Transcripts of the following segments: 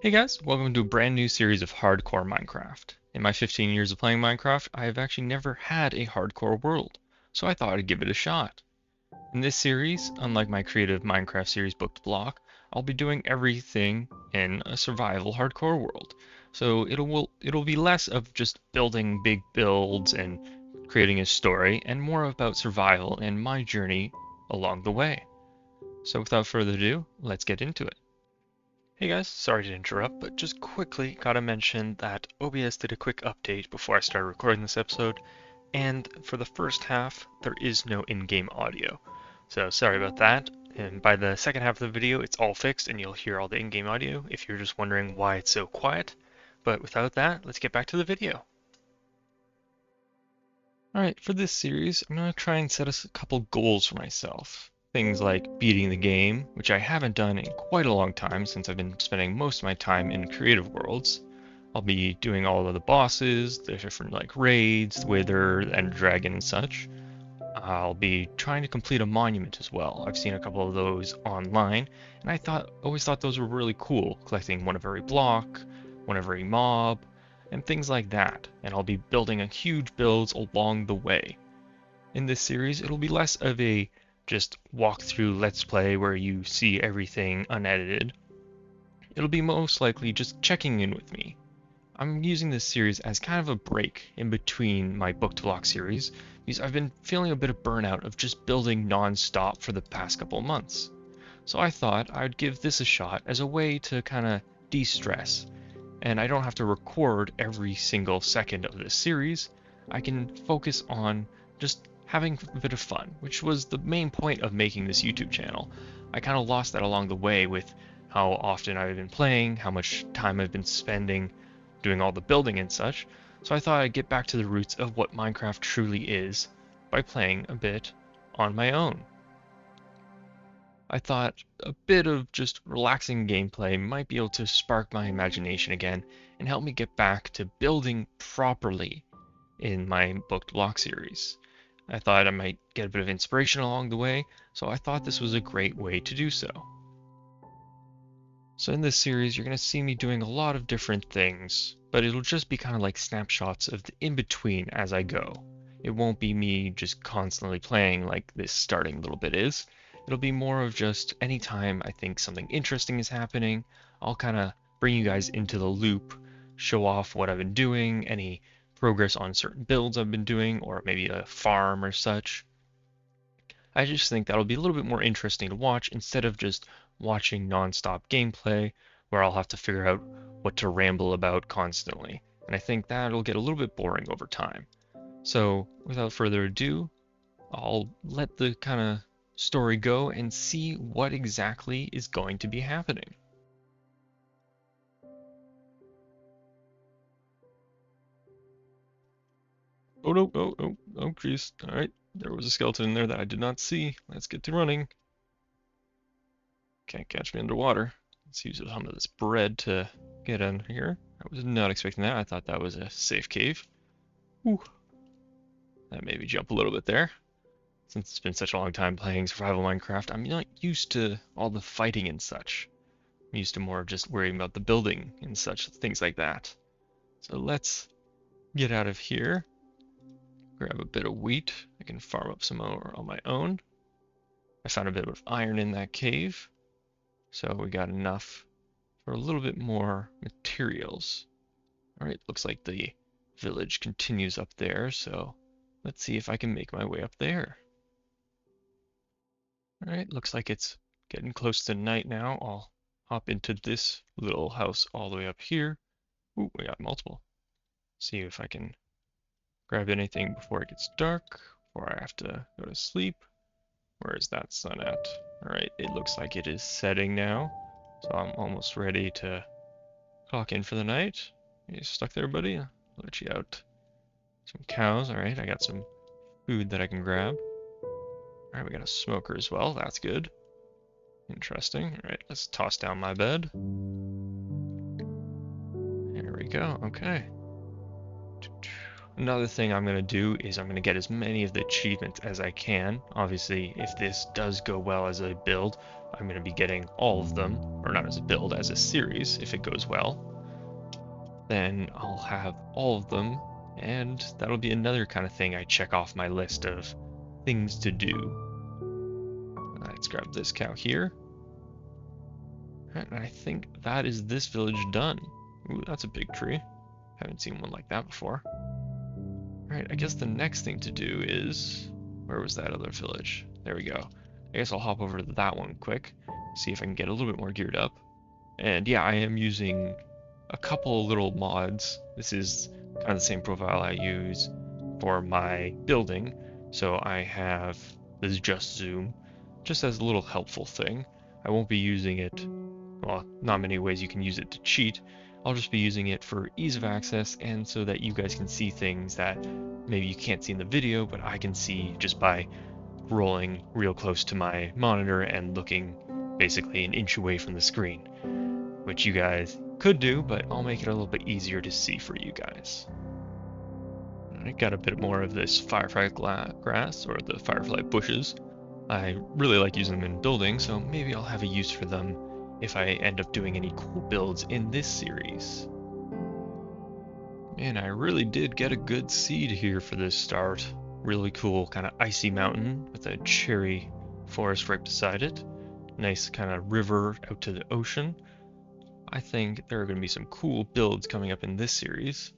Hey guys, welcome to a brand new series of Hardcore Minecraft. In my 15 years of playing Minecraft, I have actually never had a hardcore world, so I thought I'd give it a shot. In this series, unlike my creative Minecraft series Book to Block, I'll be doing everything in a survival hardcore world. So it'll be less of just building big builds and creating a story, and more about survival and my journey along the way. So without further ado, let's get into it. Hey guys, sorry to interrupt, but just quickly gotta mention that OBS did a quick update before I started recording this episode, and for the first half, there is no in-game audio. So sorry about that, and by the second half of the video, it's all fixed and you'll hear all the in-game audio if you're just wondering why it's so quiet. But without that, let's get back to the video. Alright, for this series, I'm going to try and set us a couple goals for myself. Things like beating the game, which I haven't done in quite a long time since I've been spending most of my time in creative worlds. I'll be doing all of the bosses, the different like raids, Wither, and Dragon and such. I'll be trying to complete a monument as well. I've seen a couple of those online, and always thought those were really cool, collecting one of every block, one of every mob, and things like that. And I'll be building a huge builds along the way. In this series, it'll be less of a just walk through let's play where you see everything unedited. It'll be most likely just checking in with me. I'm using this series as kind of a break in between my Book to Block series because I've been feeling a bit of burnout of just building non-stop for the past couple of months. So I thought I'd give this a shot as a way to kind of de-stress, and I don't have to record every single second of this series. I can focus on just having a bit of fun, which was the main point of making this YouTube channel. I kind of lost that along the way with how often I've been playing, how much time I've been spending doing all the building and such, so I thought I'd get back to the roots of what Minecraft truly is by playing a bit on my own. I thought a bit of just relaxing gameplay might be able to spark my imagination again and help me get back to building properly in my Book to Block series. I thought I might get a bit of inspiration along the way, so I thought this was a great way to do so. So in this series, you're going to see me doing a lot of different things, but it'll just be kind of like snapshots of the in-between as I go. It won't be me just constantly playing like this starting little bit is. It'll be more of just anytime I think something interesting is happening, I'll kind of bring you guys into the loop, show off what I've been doing, any progress on certain builds I've been doing, or maybe a farm or such. I just think that'll be a little bit more interesting to watch instead of just watching non-stop gameplay where I'll have to figure out what to ramble about constantly. And I think that'll get a little bit boring over time. So without further ado, I'll let the kind of story go and see what exactly is going to be happening. Oh no, oh jeez. Alright, there was a skeleton in there that I did not see. Let's get to running. Can't catch me underwater. Let's use some of this bread to get in here. I was not expecting that. I thought that was a safe cave. Ooh. That made me jump a little bit there. Since it's been such a long time playing survival Minecraft, I'm not used to all the fighting and such. I'm used to more of just worrying about the building and such, things like that. So let's get out of here. Grab a bit of wheat. I can farm up some more on my own. I found a bit of iron in that cave. So we got enough for a little bit more materials. Alright, looks like the village continues up there, so let's see if I can make my way up there. Alright, looks like it's getting close to night now. I'll hop into this little house all the way up here. Ooh, we got multiple. See if I can grab anything before it gets dark, before I have to go to sleep. Where is that sun at? Alright, it looks like it is setting now, so I'm almost ready to clock in for the night. You stuck there, buddy? I'll let you out. Some cows, alright, I got some food that I can grab. Alright, we got a smoker as well, that's good. Interesting. Alright, let's toss down my bed. There we go, okay. Another thing I'm going to do is I'm going to get as many of the achievements as I can. Obviously, if this does go well as a build, I'm going to be getting all of them. or not as a build, as a series, if it goes well, then I'll have all of them, and that'll be another kind of thing I check off my list of things to do. Let's grab this cow here. And I think that is this village done. Ooh, that's a big tree. Haven't seen one like that before. Alright, I guess the next thing to do is... Where was that other village? There we go. I guess I'll hop over to that one quick, see if I can get a little bit more geared up. And yeah, I am using a couple of little mods. This is kind of the same profile I use for my building. So I have this Just Zoom, just as a little helpful thing. I won't be using it, well, not many ways you can use it to cheat. I'll just be using it for ease of access and so that you guys can see things that maybe you can't see in the video, but I can see just by rolling real close to my monitor and looking basically an inch away from the screen, which you guys could do, but I'll make it a little bit easier to see for you guys. I got a bit more of this firefly grass, or the firefly bushes. I really like using them in building, so maybe I'll have a use for them if I end up doing any cool builds in this series. Man, I really did get a good seed here for this start. Really cool kind of icy mountain with a cherry forest right beside it. Nice kind of river out to the ocean. I think there are going to be some cool builds coming up in this series.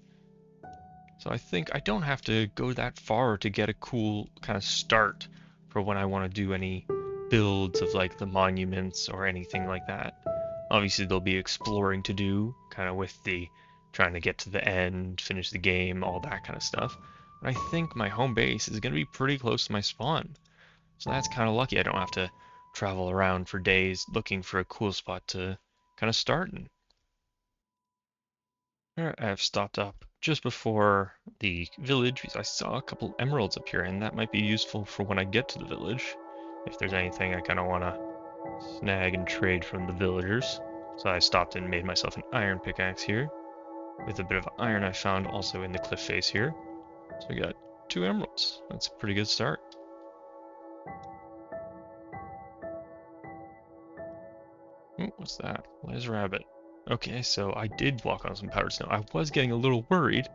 So I think I don't have to go that far to get a cool kind of start for when I want to do any builds of like the monuments or anything like that. Obviously there'll be exploring to do, kind of with the trying to get to the end, finish the game, all that kind of stuff. But I think my home base is going to be pretty close to my spawn. So that's kind of lucky. I don't have to travel around for days looking for a cool spot to kind of start in. Alright, I've stopped up just before the village because I saw a couple emeralds up here, and that might be useful for when I get to the village. If there's anything I kind of want to snag and trade from the villagers. So I stopped and made myself an iron pickaxe here, with a bit of iron I found also in the cliff face here. So we got 2 emeralds. That's a pretty good start. Ooh, what's that? Where's rabbit? Okay, so I did walk on some powdered snow. I was getting a little worried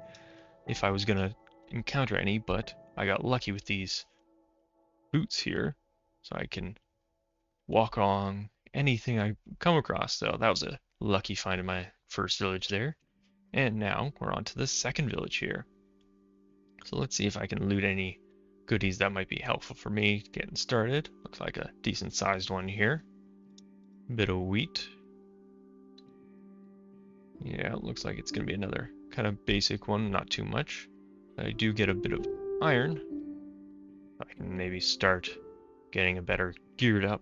if I was gonna encounter any, but I got lucky with these boots here, so I can walk on anything I come across. So that was a lucky find in my first village there. And now we're on to the second village here. So let's see if I can loot any goodies that might be helpful for me getting started. Looks like a decent sized one here. Bit of wheat. Yeah, it looks like it's going to be another kind of basic one, not too much. I do get a bit of iron. I can maybe start getting a better geared up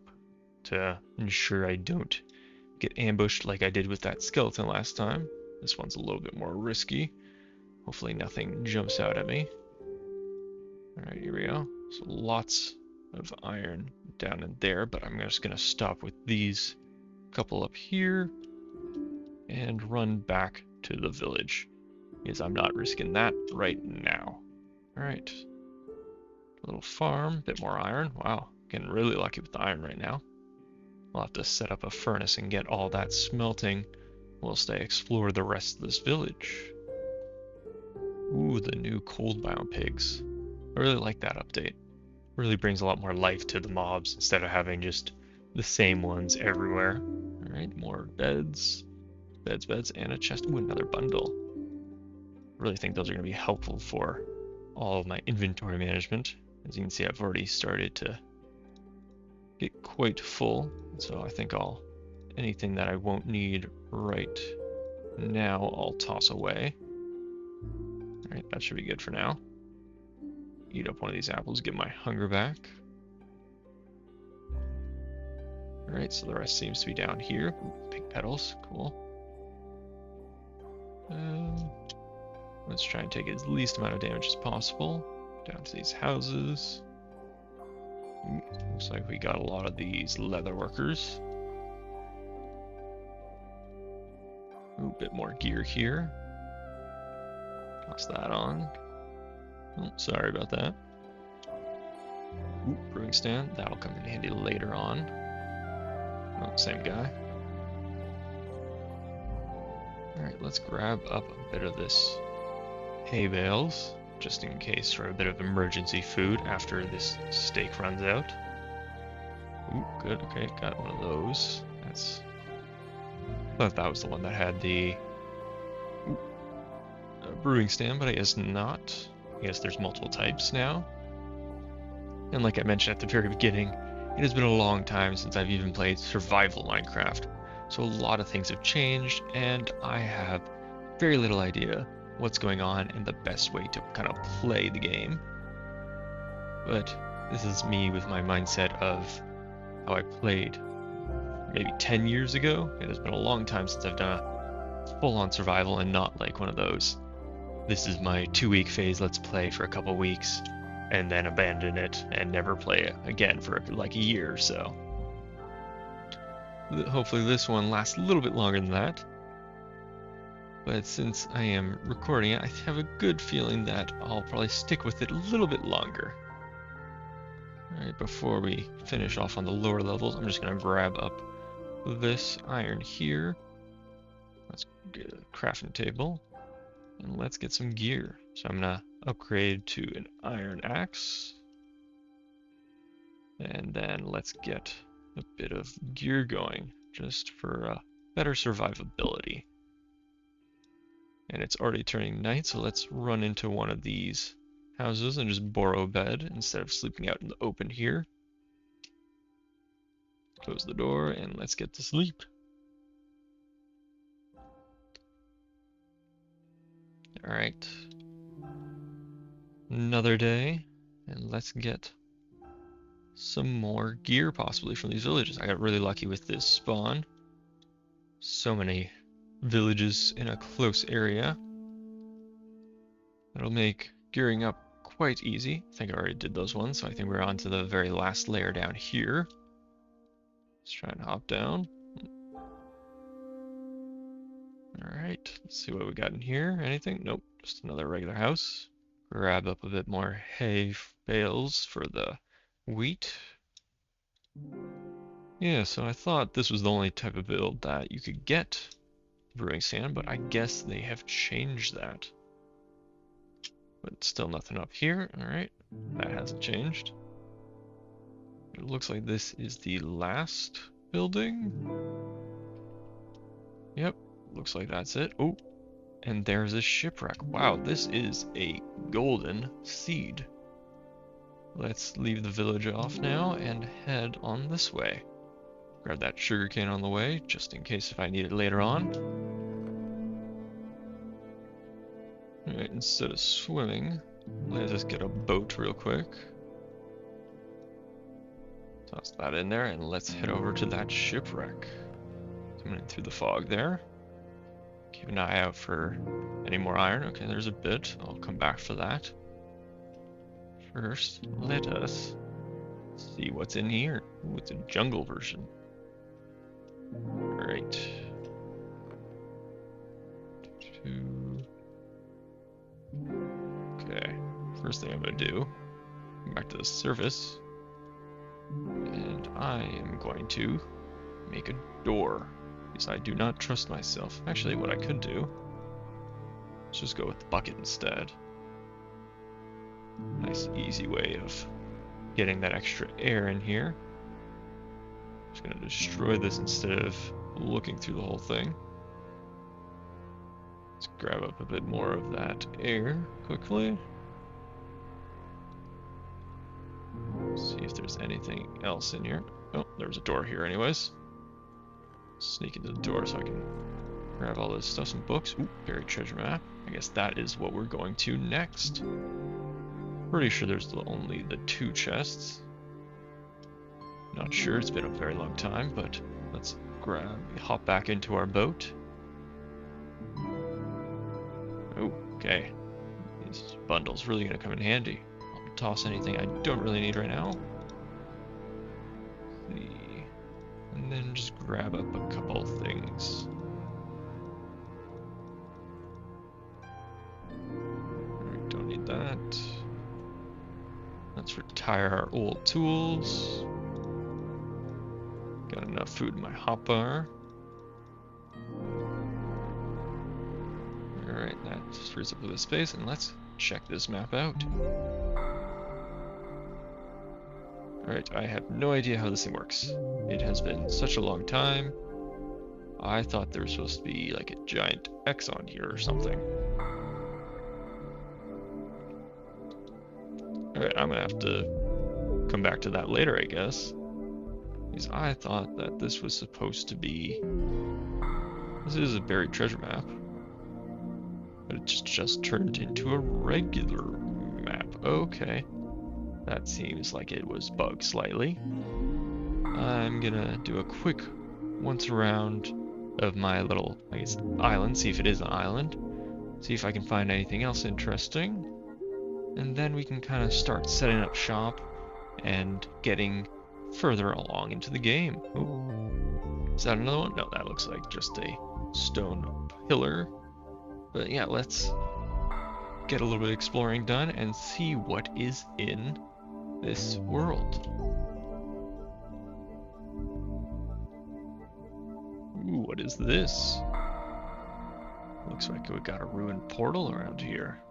to ensure I don't get ambushed like I did with that skeleton last time. This one's a little bit more risky. Hopefully nothing jumps out at me. Alright, here we go. So lots of iron down in there, but I'm just going to stop with these couple up here and run back to the village, because I'm not risking that right now. Alright. Little farm, bit more iron. Wow, getting really lucky with the iron right now. I'll have to set up a furnace and get all that smelting whilst I explore the rest of this village. Ooh, the new cold biome pigs. I really like that update. Really brings a lot more life to the mobs instead of having just the same ones everywhere. Alright, more beds. Beds, and a chest. Ooh, another bundle. Really think those are going to be helpful for all of my inventory management. As you can see, I've already started to get quite full, so I think anything that I won't need right now, I'll toss away. Alright, that should be good for now. Eat up one of these apples, get my hunger back. Alright, so the rest seems to be down here. Ooh, pink petals, cool. Let's try and take as least amount of damage as possible. Down to these houses. Ooh, looks like we got a lot of these leather workers. Ooh, a bit more gear here. Toss that on. Oh, sorry about that. Ooh, brewing stand. That'll come in handy later on. Oh, same guy. Alright, let's grab up a bit of this hay bales, just in case for a bit of emergency food after this steak runs out. Ooh, good, okay, got one of those. I thought that was the one that had the brewing stand, but I guess not. I guess there's multiple types now. And like I mentioned at the very beginning, it has been a long time since I've even played survival Minecraft. So a lot of things have changed, and I have very little idea what's going on and the best way to kind of play the game. But this is me with my mindset of how I played maybe 10 years ago. It has been a long time since I've done a full-on survival and not like one of those. This is my 2-week phase, let's play for a couple weeks, and then abandon it and never play it again for like a year or so. Hopefully this one lasts a little bit longer than that. But since I am recording it, I have a good feeling that I'll probably stick with it a little bit longer. Alright, before we finish off on the lower levels, I'm just going to grab up this iron here. Let's get a crafting table. And let's get some gear. So I'm going to upgrade to an iron axe. And then let's get a bit of gear going, just for better survivability. And it's already turning night, so let's run into one of these houses and just borrow a bed instead of sleeping out in the open here. Close the door and let's get to sleep. Alright. Another day, and let's get some more gear possibly from these villages. I got really lucky with this spawn. So many villages in a close area. That'll make gearing up quite easy. I think I already did those ones, so I think we're on to the very last layer down here. Let's try and hop down. Alright, let's see what we got in here. Anything? Nope, just another regular house. Grab up a bit more hay bales for the wheat. Yeah, so I thought this was the only type of build that you could get brewing sand, but I guess they have changed that. But still nothing up here. Alright, that hasn't changed. It looks like this is the last building. Yep, looks like that's it. Oh, and there's a shipwreck. Wow, this is a golden seed. Let's leave the village off now and head on this way. Grab that sugarcane on the way, just in case if I need it later on. Alright, instead of swimming, let's just get a boat real quick. Toss that in there, and let's head over to that shipwreck. Coming in through the fog there. Keep an eye out for any more iron. Okay, there's a bit. I'll come back for that. First, let us see what's in here. Ooh, it's a jungle version. Great. Okay, first thing I'm going to do, come back to the surface, and I am going to make a door, because I do not trust myself. Actually, what I could do, let's just go with the bucket instead. Nice easy way of getting that extra air in here. Just going to destroy this instead of looking through the whole thing. Let's grab up a bit more of that air quickly. See if there's anything else in here. Oh, there's a door here anyways. Sneak into the door so I can grab all this stuff, some books. Ooh, buried treasure map. I guess that is what we're going to next. Pretty sure there's only the 2 chests. Not sure, it's been a very long time, but let's hop back into our boat. Oh, okay. This bundle's really gonna come in handy. I'll toss anything I don't really need right now. And then just grab up a couple things. Alright, don't need that. Let's retire our old tools. Got enough food in my hotbar. Alright, that frees up a bit of space, and let's check this map out. Alright, I have no idea how this thing works. It has been such a long time. I thought there was supposed to be like a giant X on here or something. Alright, I'm gonna have to come back to that later, I guess. Because I thought that this was supposed to be... This is a buried treasure map. But it's just turned into a regular map. Okay. That seems like it was bugged slightly. I'm gonna do a quick once around of my little, I guess, island, see if it is an island. See if I can find anything else interesting. And then we can kind of start setting up shop and getting further along into the game. Ooh. Is that another one? No, that looks like just a stone pillar. But yeah, let's get a little bit of exploring done and see what is in this world. Ooh, what is this? Looks like we got a ruined portal around here.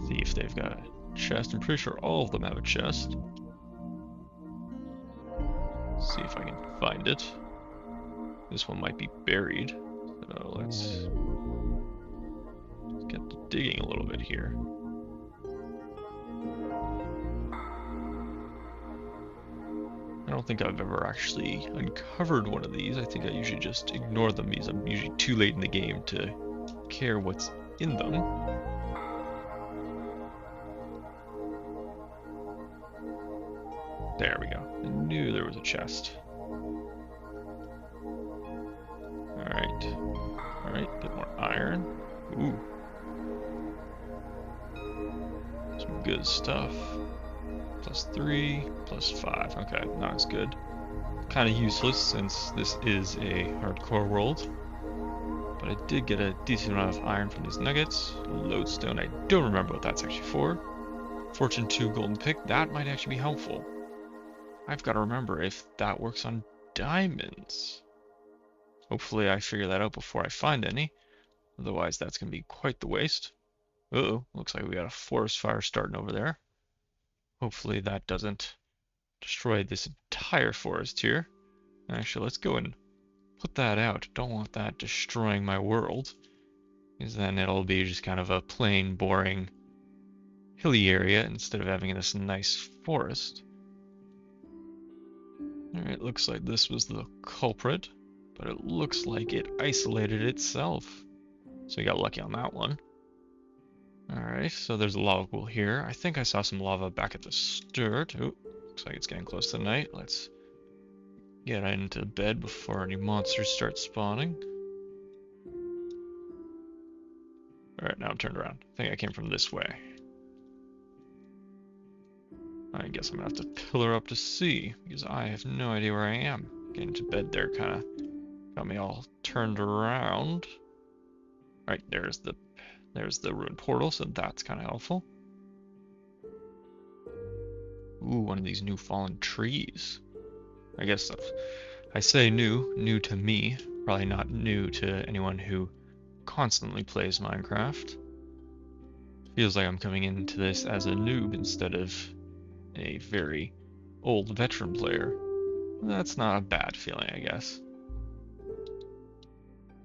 See if they've got a chest. I'm pretty sure all of them have a chest. See if I can find it. This one might be buried. So let's get to digging a little bit here. I don't think I've ever actually uncovered one of these. I think I usually just ignore them because I'm usually too late in the game to care what's in them. There we go. I knew there was a chest. Alright. Alright, bit more iron. Ooh. Some good stuff. +3, +5. Okay, not as good. Kind of useless since this is a hardcore world. But I did get a decent amount of iron from these nuggets. Lodestone, I don't remember what that's actually for. Fortune 2 golden pick, that might actually be helpful. I've got to remember if that works on diamonds. Hopefully I figure that out before I find any. Otherwise that's going to be quite the waste. Uh-oh, looks like we got a forest fire starting over there. Hopefully that doesn't destroy this entire forest here. Actually, let's go and put that out. Don't want that destroying my world. Because then it'll be just kind of a plain, boring, hilly area instead of having this nice forest. Alright, looks like this was the culprit, but it looks like it isolated itself. So we got lucky on that one. Alright, so there's a lava pool here. I think I saw some lava back at the start. Oh, looks like it's getting close to night. Let's get into bed before any monsters start spawning. Alright, now I'm turned around. I think I came from this way. I guess I'm gonna have to pillar up to see, because I have no idea where I am. Getting to bed there kind of got me all turned around. Alright, there's the ruined portal, so that's kind of helpful. Ooh, one of these new fallen trees. I guess I say new to me, probably not new to anyone who constantly plays Minecraft. Feels like I'm coming into this as a noob instead of a very old veteran player. That's not a bad feeling, I guess.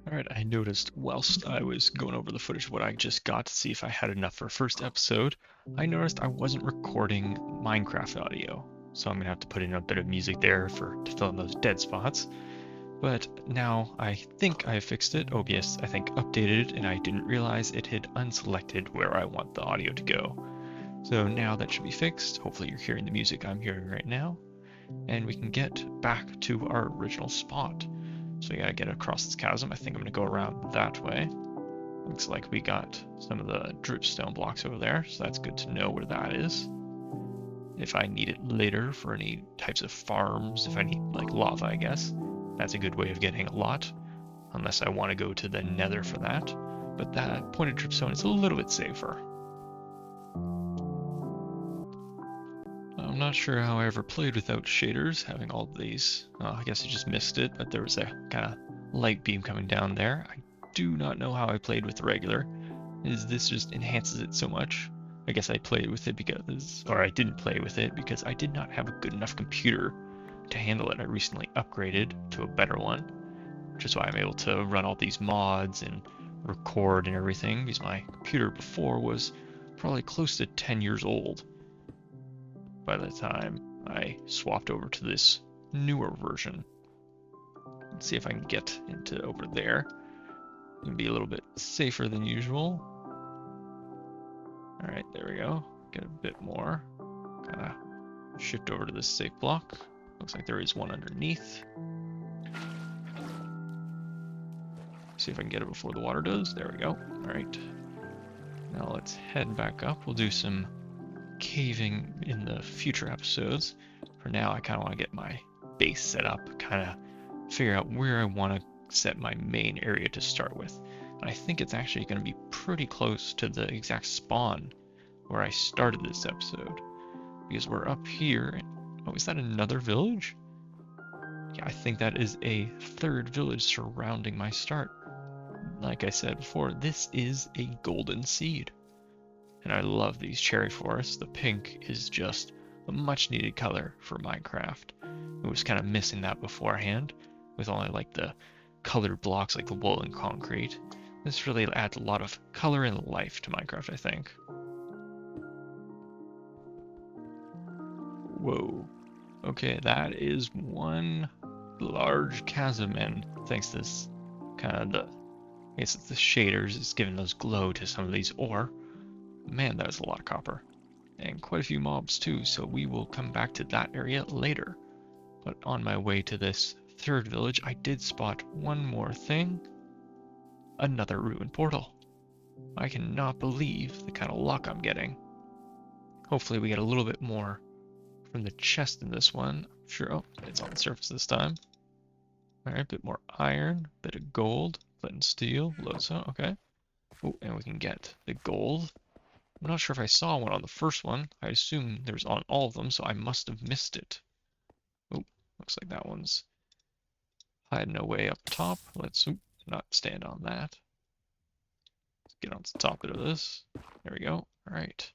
Alright, I noticed whilst I was going over the footage of what I just got to see if I had enough for a first episode, I noticed I wasn't recording Minecraft audio. So I'm going to have to put in a bit of music there to fill in those dead spots. But now I think I fixed it. OBS, I think, updated it, and I didn't realize it had unselected where I want the audio to go. So now that should be fixed. Hopefully you're hearing the music I'm hearing right now. And we can get back to our original spot. So we gotta get across this chasm. I think I'm gonna go around that way. Looks like we got some of the dripstone blocks over there, so that's good to know where that is. If I need it later for any types of farms, if I need like lava, I guess. That's a good way of getting a lot, unless I want to go to the nether for that. But that pointed dripstone is a little bit safer. I'm not sure how I ever played without shaders, having all these. I guess I just missed it, but there was a kind of light beam coming down there. I do not know how I played with the regular, is this just enhances it so much. I guess I played with it because, or I didn't play with it because I did not have a good enough computer to handle it. I recently upgraded to a better one, which is why I'm able to run all these mods and record and everything, because my computer before was probably close to 10 years old by the time I swapped over to this newer version. Let's see if I can get into over there and be a little bit safer than usual. All right, there we go. Get a bit more. Kind of shift over to this safe block. Looks like there is one underneath. See if I can get it before the water does. There we go. All right. Now let's head back up. We'll do some caving in the future episodes. For now, I kind of want to get my base set up, kind of figure out where I want to set my main area to start with. And I think it's actually going to be pretty close to the exact spawn where I started this episode, because we're up here. Oh, is that another village? Yeah, I think that is a third village surrounding my start. Like I said before, this is a golden seed. And I love these cherry forests. The pink is just a much needed color for Minecraft. It was kind of missing that beforehand with only like the colored blocks like the wool and concrete. This really adds a lot of color and life to Minecraft, I think. Whoa. Okay, that is one large chasm, and thanks to this kind of I guess it's the shaders, it's giving those glow to some of these ore. Man, that is a lot of copper. And quite a few mobs too, so we will come back to that area later. But on my way to this third village, I did spot one more thing. Another ruined portal. I cannot believe the kind of luck I'm getting. Hopefully we get a little bit more from the chest in this one. Sure, oh, it's on the surface this time. Alright, a bit more iron, a bit of gold, flint and steel, losa, okay. Oh, and we can get the gold. I'm not sure if I saw one on the first one. I assume there's on all of them, so I must have missed it. Oh, looks like that one's hiding away up top. Let's not stand on that. Let's get on the top of this. There we go. Alright.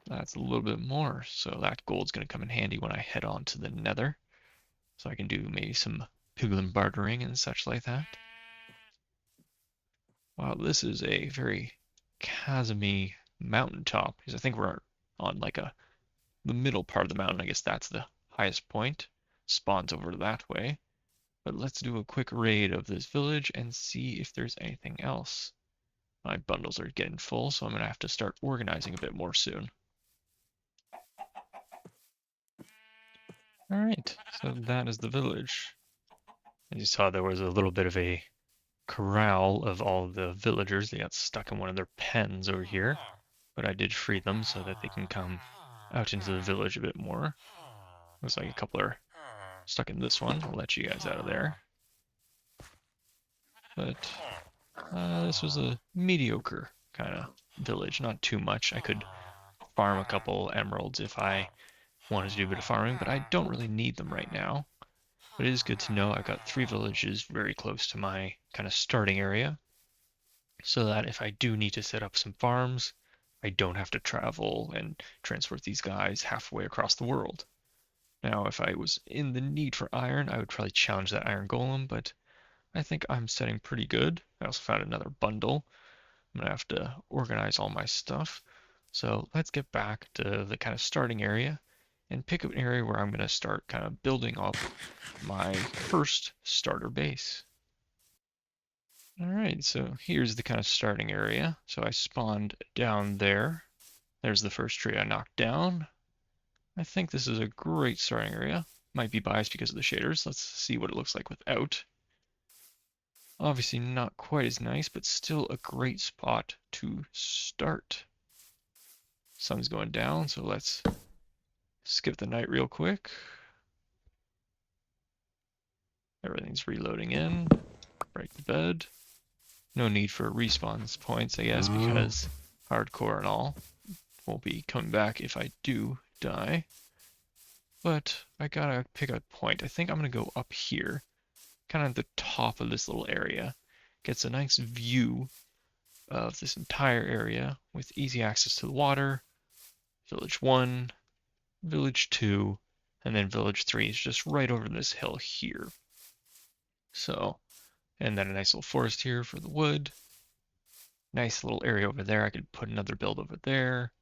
That's a little bit more, so that gold's going to come in handy when I head on to the nether. So I can do maybe some piglin bartering and such like that. Wow, this is a very chasmy mountaintop, because I think we're on like the middle part of the mountain. I guess that's the highest point. Spawns over that way. But let's do a quick raid of this village and see if there's anything else. My bundles are getting full, so I'm going to have to start organizing a bit more soon. Alright, so that is the village. As you saw, there was a little bit of a corral of all the villagers. They got stuck in one of their pens over here, but I did free them so that they can come out into the village a bit more. Looks like a couple are stuck in this one. I'll let you guys out of there. But this was a mediocre kind of village, not too much. I could farm a couple emeralds if I wanted to do a bit of farming, but I don't really need them right now. But it is good to know I've got 3 villages very close to my kind of starting area, so that if I do need to set up some farms, I don't have to travel and transport these guys halfway across the world. Now, if I was in the need for iron, I would probably challenge that iron golem, but I think I'm setting pretty good. I also found another bundle. I'm going to have to organize all my stuff. So let's get back to the kind of starting area and pick an area where I'm going to start kind of building up my first starter base. Alright, so here's the kind of starting area. So I spawned down there. There's the first tree I knocked down. I think this is a great starting area. Might be biased because of the shaders. Let's see what it looks like without. Obviously not quite as nice, but still a great spot to start. Sun's going down, so let's skip the night real quick. Everything's reloading in. Break the bed. No need for respawn points, I guess, because hardcore and all. Won't be coming back if I do die. But I gotta pick a point. I think I'm gonna go up here, kind of at the top of this little area. gets a nice view of this entire area with easy access to the water. Village 1, Village 2, and then Village 3 is just right over this hill here. So, and then a nice little forest here for the wood. Nice little area over there. I could put another build over there.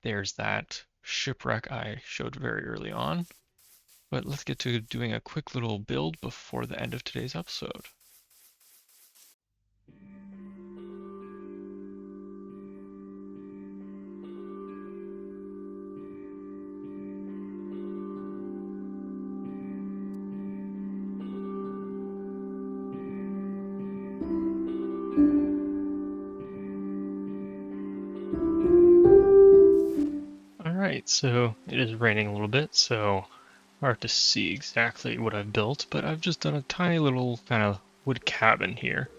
There's that shipwreck I showed very early on. But let's get to doing a quick little build before the end of today's episode. Alright, so it is raining a little bit, so hard to see exactly what I've built, but I've just done a tiny little kind of wood cabin here.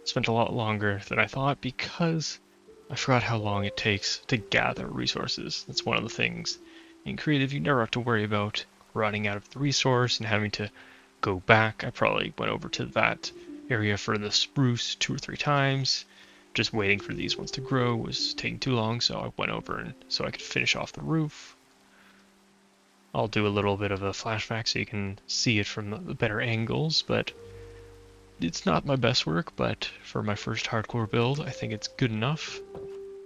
Spent a lot longer than I thought because I forgot how long it takes to gather resources. That's one of the things in creative you never have to worry about running out of the resource and having to go back. I probably went over to that area for the spruce 2 or 3 times. Just waiting for these ones to grow was taking too long, so I went over and so I could finish off the roof. I'll do a little bit of a flashback so you can see it from the better angles, but it's not my best work, but for my first hardcore build, I think it's good enough.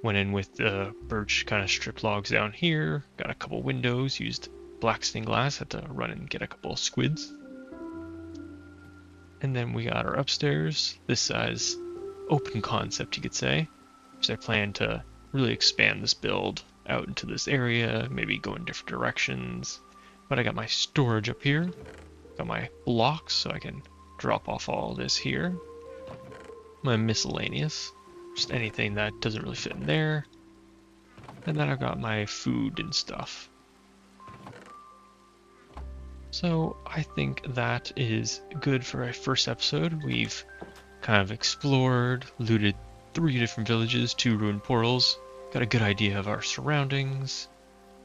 Went in with the birch kind of strip logs down here, got a couple windows, used black stained glass, had to run and get a couple of squids. And then we got our upstairs, this size open concept you could say, because I plan to really expand this build out into this area, maybe go in different directions. But I got my storage up here, got my blocks so I can drop off all this here. My miscellaneous, just anything that doesn't really fit in there. And then I've got my food and stuff. So I think that is good for our first episode. We've kind of explored, looted 3 different villages, 2 ruined portals, got a good idea of our surroundings,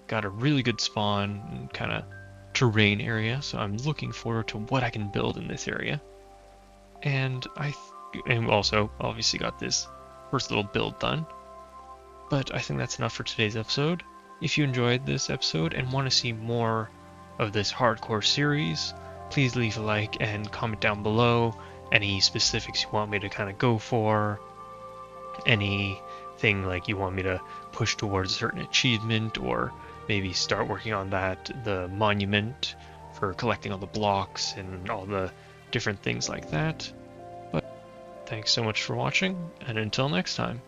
got a really good spawn and kind of terrain area, so I'm looking forward to what I can build in this area. And and also obviously got this first little build done. But I think that's enough for today's episode. If you enjoyed this episode and want to see more of this hardcore series, please leave a like and comment down below any specifics you want me to kind of go for, anything like you want me to push towards a certain achievement, or maybe start working on the monument for collecting all the blocks and all the different things like that. But thanks so much for watching, and until next time.